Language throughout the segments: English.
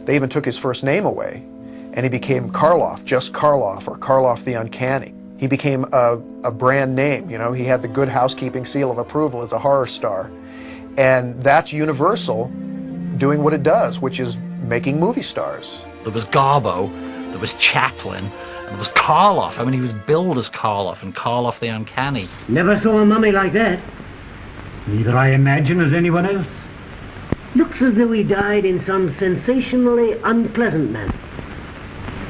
They even took his first name away, and he became Karloff, just Karloff, or Karloff the Uncanny. He became a brand name, you know. He had the Good Housekeeping seal of approval as a horror star. And that's Universal doing what it does, which is making movie stars. There was Garbo, there was Chaplin, and there was Karloff. I mean, he was billed as Karloff, and Karloff the Uncanny. Never saw a mummy like that. Neither I imagine as anyone else. Looks as though he died in some sensationally unpleasant manner.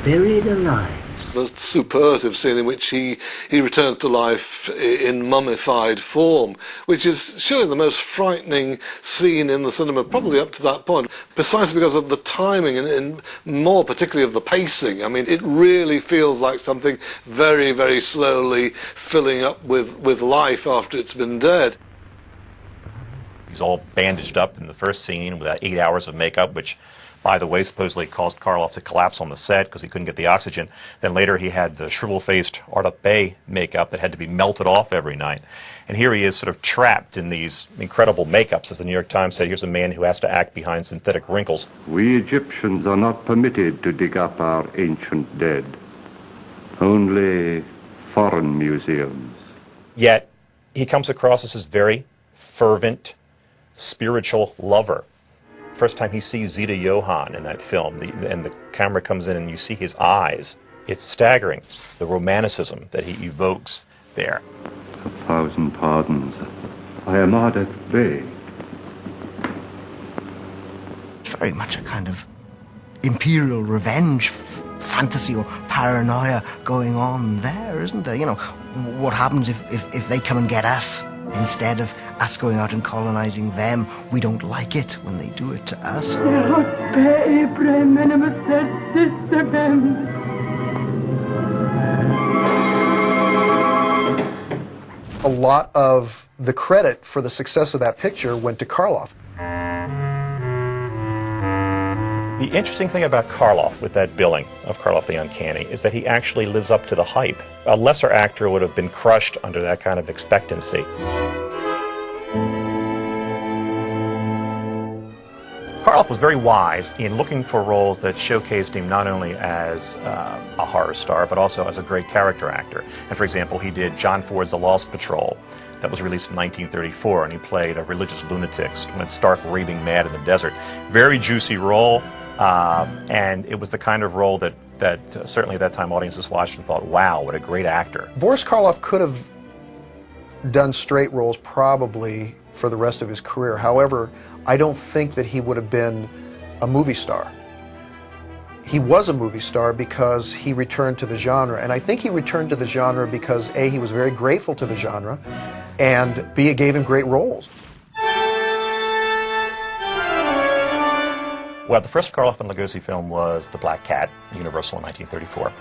Buried alive. The superlative scene in which he returns to life in mummified form, which is surely the most frightening scene in the cinema, probably up to that point, precisely because of the timing and more particularly of the pacing. I mean, it really feels like something very, very slowly filling up with life after it's been dead. He's all bandaged up in the first scene with 8 hours of makeup, which, by the way, supposedly caused Karloff to collapse on the set because he couldn't get the oxygen. Then later he had the shrivel-faced Ardeth Bay makeup that had to be melted off every night. And here he is sort of trapped in these incredible makeups. As the New York Times said, here's a man who has to act behind synthetic wrinkles. We Egyptians are not permitted to dig up our ancient dead. Only foreign museums. Yet he comes across as this very fervent, spiritual lover. First time he sees Zita Johann in that film, and the camera comes in and you see his eyes. It's staggering, the romanticism that he evokes there. 1,000 pardons. I am Ardeth Bay. It's very much a kind of imperial revenge fantasy or paranoia going on there, isn't there? You know, what happens if they come and get us? Instead of us going out and colonizing them, we don't like it when they do it to us. A lot of the credit for the success of that picture went to Karloff. The interesting thing about Karloff, with that billing of Karloff the Uncanny, is that he actually lives up to the hype. A lesser actor would have been crushed under that kind of expectancy. Karloff was very wise in looking for roles that showcased him not only as a horror star, but also as a great character actor. And for example, he did John Ford's The Lost Patrol. That was released in 1934, and he played a religious lunatic, went stark raving mad in the desert. Very juicy role, and it was the kind of role that certainly at that time audiences watched and thought, wow, what a great actor. Boris Karloff could have done straight roles probably for the rest of his career. However, I don't think that he would have been a movie star. He was a movie star because he returned to the genre, and I think he returned to the genre because A, he was very grateful to the genre, and B, it gave him great roles. Well, the first Karloff and Lugosi film was The Black Cat, Universal in 1934.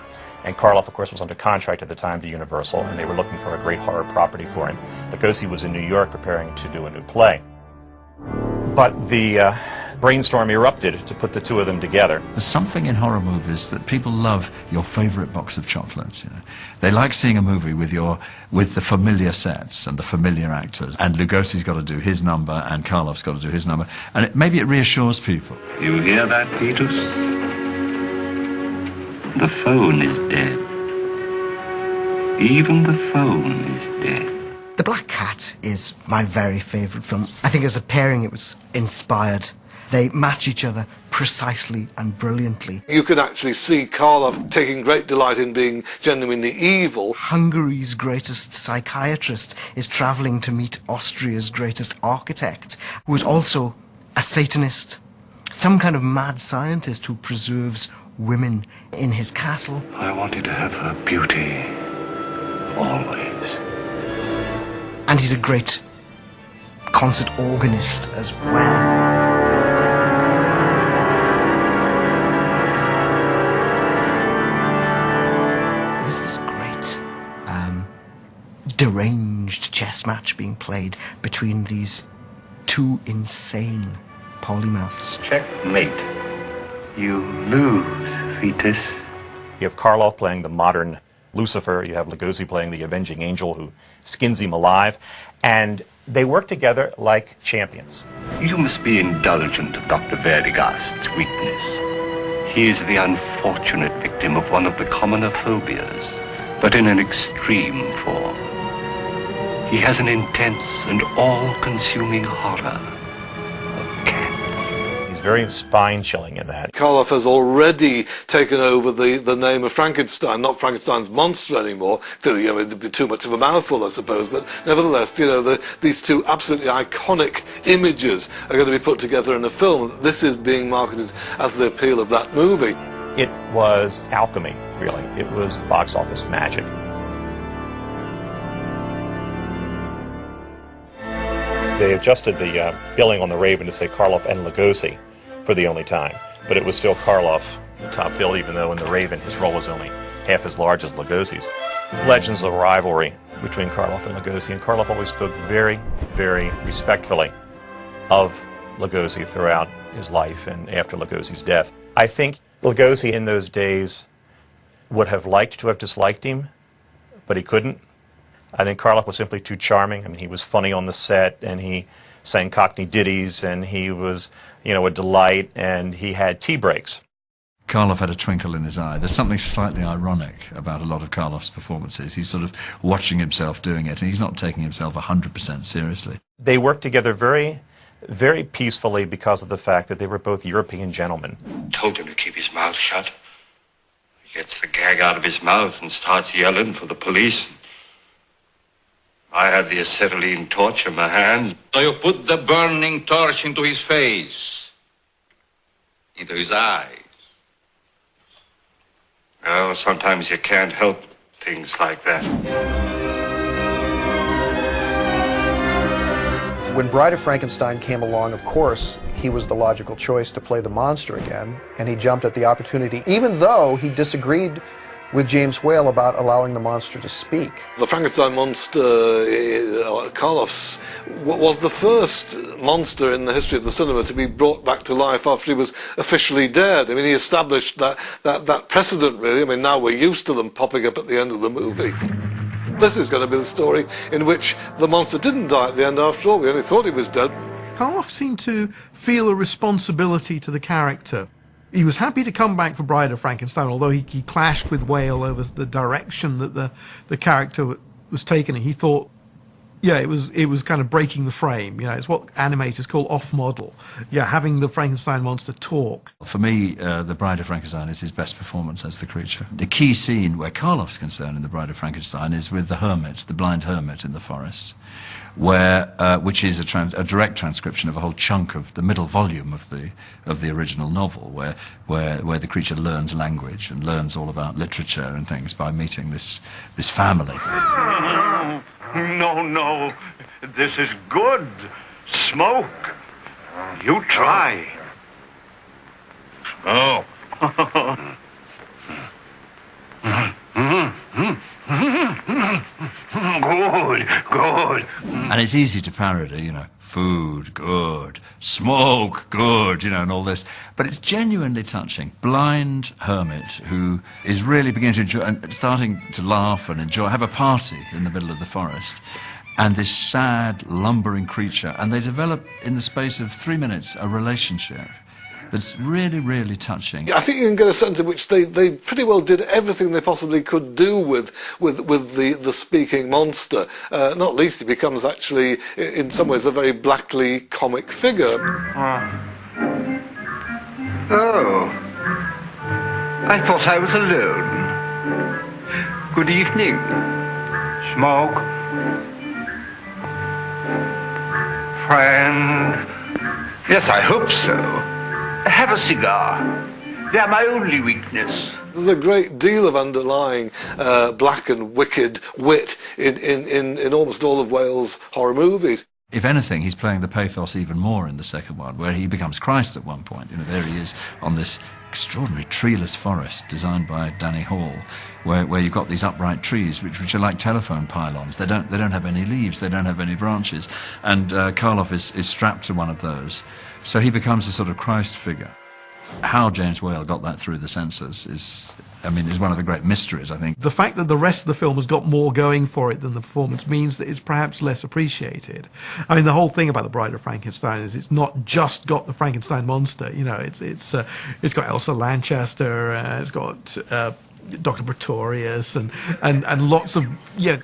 And Karloff, of course, was under contract at the time to Universal, and they were looking for a great horror property for him. Lugosi was in New York preparing to do a new play. But the brainstorm erupted to put the two of them together. There's something in horror movies that people love your favorite box of chocolates. You know? They like seeing a movie with the familiar sets and the familiar actors. And Lugosi's got to do his number, and Karloff's got to do his number. And maybe it reassures people. You hear that, Petrus? The phone is dead. Even the phone is dead. The Black Cat is my very favourite film. I think as a pairing it was inspired. They match each other precisely and brilliantly. You could actually see Karloff taking great delight in being genuinely evil. Hungary's greatest psychiatrist is travelling to meet Austria's greatest architect, who is also a Satanist, some kind of mad scientist who preserves women in his castle. I wanted to have her beauty always. And he's a great concert organist as well. There's this great deranged chess match being played between these two insane polymaths. Checkmate. You lose, fetus. You have Karloff playing the modern Lucifer, you have Lugosi playing the avenging angel who skins him alive, and they work together like champions. You must be indulgent of Dr. Verdigast's weakness. He is the unfortunate victim of one of the commoner phobias, but in an extreme form. He has an intense and all-consuming horror of cats. He's very spine-chilling in that. Karloff has already taken over the name of Frankenstein, not Frankenstein's monster anymore. You know, it'd be too much of a mouthful, I suppose, but nevertheless, you know, these two absolutely iconic images are going to be put together in a film. This is being marketed as the appeal of that movie. It was alchemy, really. It was box office magic. They adjusted the billing on the Raven to say Karloff and Lugosi for the only time, but it was still Karloff, the top bill, even though in the Raven his role was only half as large as Lugosi's. Legends of rivalry between Karloff and Lugosi, and Karloff always spoke very, very respectfully of Lugosi throughout his life and after Lugosi's death. I think Lugosi in those days would have liked to have disliked him, but he couldn't. I think Karloff was simply too charming. I mean, he was funny on the set, and he sang Cockney ditties, and he was, you know, a delight, and he had tea breaks. Karloff had a twinkle in his eye. There's something slightly ironic about a lot of Karloff's performances. He's sort of watching himself doing it, and he's not taking himself 100% seriously. They worked together very, very peacefully because of the fact that they were both European gentlemen. Told him to keep his mouth shut. He gets the gag out of his mouth and starts yelling for the police. I had the acetylene torch in my hand. So you put the burning torch into his face, into his eyes. Well, sometimes you can't help things like that. When Bride of Frankenstein came along, of course, he was the logical choice to play the monster again, and he jumped at the opportunity, even though he disagreed with James Whale about allowing the monster to speak. The Frankenstein monster, Karloff's, was the first monster in the history of the cinema to be brought back to life after he was officially dead. I mean, he established that precedent, really. I mean, now we're used to them popping up at the end of the movie. This is going to be the story in which the monster didn't die at the end after all. We only thought he was dead. Karloff seemed to feel a responsibility to the character. He was happy to come back for Bride of Frankenstein, although he clashed with Whale over the direction that the character was taken. He thought, yeah, it was kind of breaking the frame. You know, it's what animators call off-model. Yeah, having the Frankenstein monster talk. For me, The Bride of Frankenstein is his best performance as the creature. The key scene where Karloff's concerned in The Bride of Frankenstein is with the hermit, the blind hermit in the forest, where which is a direct transcription of a whole chunk of the middle volume of the original novel, where the creature learns language and learns all about literature and things by meeting this family. No, this is good. Smoke. You try. Oh. Good. And it's easy to parody, you know, food, good, smoke, good, you know, and all this. But it's genuinely touching. Blind hermit who is really beginning to enjoy and starting to laugh and enjoy, have a party in the middle of the forest. And this sad, lumbering creature. And they develop, in the space of 3 minutes, a relationship that's really, really touching. I think you can get a sense in which they pretty well did everything they possibly could do with the speaking monster. Not least, he becomes actually, in some ways, a very blackly comic figure. Oh. I thought I was alone. Good evening. Smoke. Friend. Yes, I hope so. Have a cigar. They're my only weakness. There's a great deal of underlying black and wicked wit in almost all of Whale's horror movies. If anything, he's playing the pathos even more in the second one, where he becomes Christ at one point. You know, there he is on this extraordinary treeless forest designed by Danny Hall, where you've got these upright trees which are like telephone pylons. They don't have any leaves, they don't have any branches, and Karloff is strapped to one of those. So he becomes a sort of Christ figure. How James Whale got that through the censors is one of the great mysteries, I think. The fact that the rest of the film has got more going for it than the performance means that it's perhaps less appreciated. I mean, the whole thing about The Bride of Frankenstein is it's not just got the Frankenstein monster. You know, it's got Elsa Lanchester, it's got Dr. Pretorius, and lots of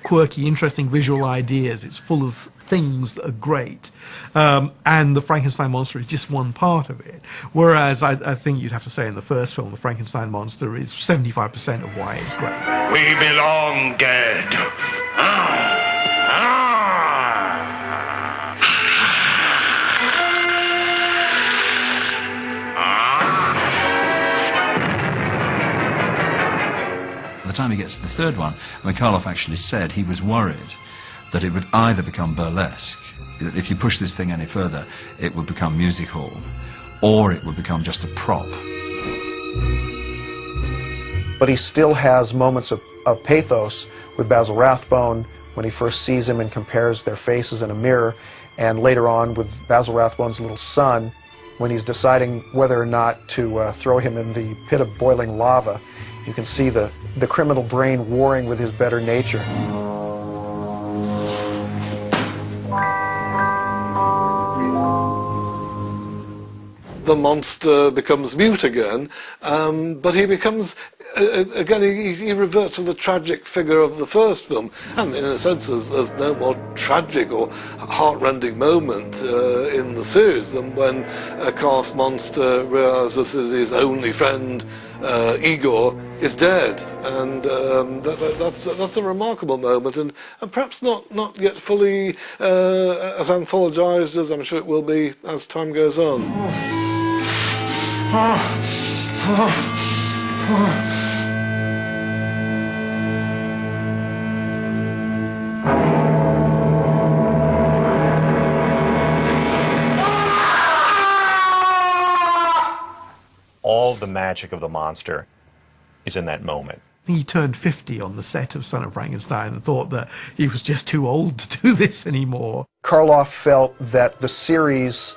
quirky, interesting visual ideas. It's full of things that are great, and the Frankenstein monster is just one part of it. Whereas I think you'd have to say in the first film, the Frankenstein monster is 75% of why it's great. We belong dead. By the time he gets to the third one, Karloff actually said he was worried that it would either become burlesque, that if you push this thing any further, it would become music hall, or it would become just a prop. But he still has moments of pathos with Basil Rathbone when he first sees him and compares their faces in a mirror, and later on with Basil Rathbone's little son when he's deciding whether or not to throw him in the pit of boiling lava. You can see the criminal brain warring with his better nature. The monster becomes mute again, but he becomes, again, he reverts to the tragic figure of the first film. And in a sense, there's no more tragic or heart-rending moment in the series than when Karloff's monster realizes that his only friend, Igor, is dead. And that's a remarkable moment, and perhaps not yet fully as anthologized as I'm sure it will be as time goes on. All the magic of the monster is in that moment. He turned 50 on the set of Son of Frankenstein and thought that he was just too old to do this anymore. Karloff felt that the series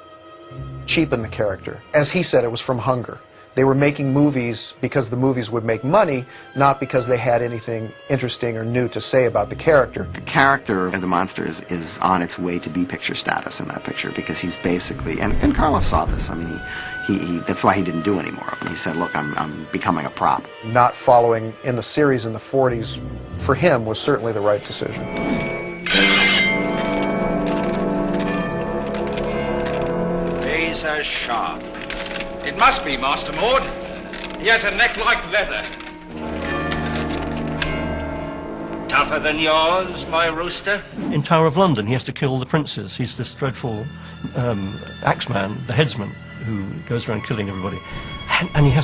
cheapened the character. As he said, it was from hunger. They were making movies because the movies would make money, not because they had anything interesting or new to say about the character. The character of the monster is on its way to be picture status in that picture, because he's basically, and Karloff saw this, I mean, he that's why he didn't do any more of them. He said, look, I'm becoming a prop. Not following in the series in the 40s, for him, was certainly the right decision. Razor sharp. It must be, Master Maud. He has a neck like leather. Tougher than yours, my rooster? In Tower of London, he has to kill the princes. He's this dreadful axeman, the headsman, who goes around killing everybody. And he has